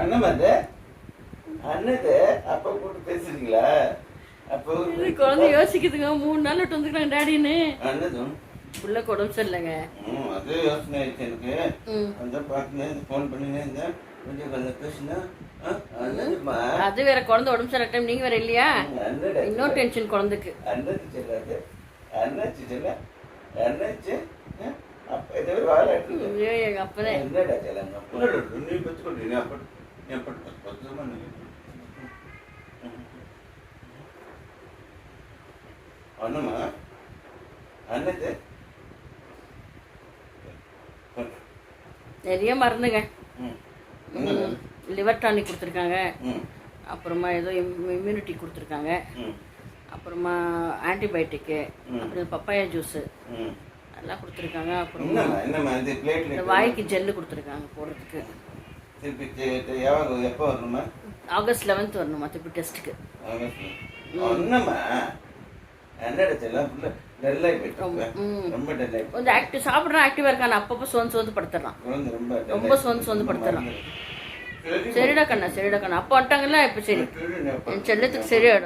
அண்ணன் அது அண்ணது அப்பா கூட்டு பேசுறீங்களா? அப்போ குழந்தை யோசிக்குதுங்க 3 நாள் விட்டு வந்துக்கிறாங்க டாடின்னு. அண்ணதும் புள்ள உடம்பு சரியில்லைங்க. அது யோசனை ஆயிடுச்சு எனக்கு. அந்த பார்த்துனேன், ஃபோன் பண்ணினேன் இருந்தேன். கொஞ்சம் கொஞ்சம் பேசுனா அது வேற குழந்தை உடம்பு சரியில்லை டைம் நீங்க வேற இல்லையா? இன்னொரு டென்ஷன் குழந்தைக்கு. அண்ணது சொல்லாது அண்ணாச்சு சொல்ல அண்ணாச்சு அப்ப இதை வாழ எங்க அப்பதான் என்னடா சொல்லாங்க நீ பச்சுக்கொண்டு நீ அப்ப நீ அப்ப பத்துமா அண்ணமா அண்ணது நிறைய மருந்துங்க. லிவர் டானிக் கொடுத்துருக்காங்க, அப்புறமா ஏதோ இம்யூனிட்டி கொடுத்துருக்காங்க, அப்புறமா ஆன்டிபயோட்டிக்கு, அப்புறம் பப்பாயா ஜூஸு அதெல்லாம் கொடுத்துருக்காங்க. அப்புறம் வாய்க்கு ஜெல்லு கொடுத்துருக்காங்க போடுறதுக்கு. எப்போ வரணுமா? ஆகஸ்ட் 11 வரணுமா திருப்பி டெஸ்ட்டுக்கு. கொஞ்சம் ஆக்டிவ் சாப்பிட்றான், ஆக்டிவாக இருக்கான். அப்பப்போ சோர்ந்து படுத்துறான், ரொம்ப சோர்ந்து படுத்துறான். சரிடா கண்ணா, சரிடா கண்ணா. அப்போ வந்துட்டாங்கல்ல, இப்போ சரி என் செல்லத்துக்கு சரியாயிடும்.